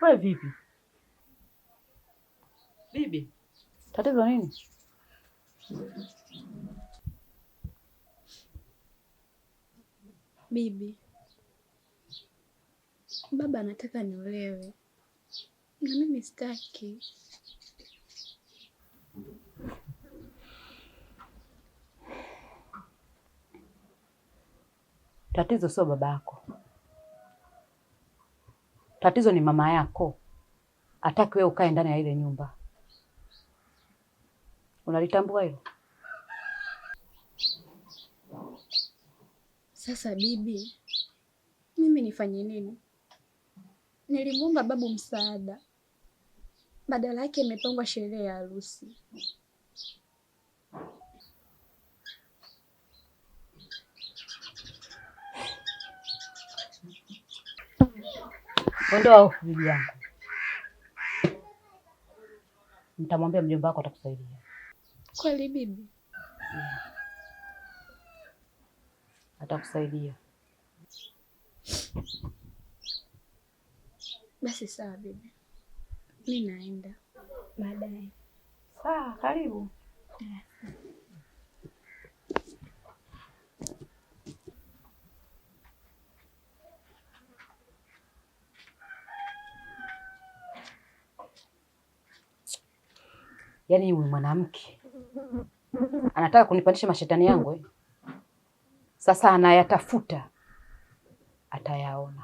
Wewe vipi? Bibi, tatizo nini? Bibi, baba anataka niolewe na mimi sitaki. Tatizo sio baba yako, tatizo ni mama yako. Hataki wewe ukae ndani ya ile nyumba. Unalitambua hilo? Sasa bibi, mimi nifanye nini? Nilimwomba babu msaada, badala yake imepangwa sherehe ya harusi. Ondoa hofu bibi yangu. Nitamwambia mjomba wako atakusaidia. Kweli bibi? Atakusaidia. Basi sawa bibi, mimi naenda baadaye. Sawa, karibu. Yaani huyu mwanamke anataka kunipandisha mashetani yangu eh? Sasa anayatafuta atayaona.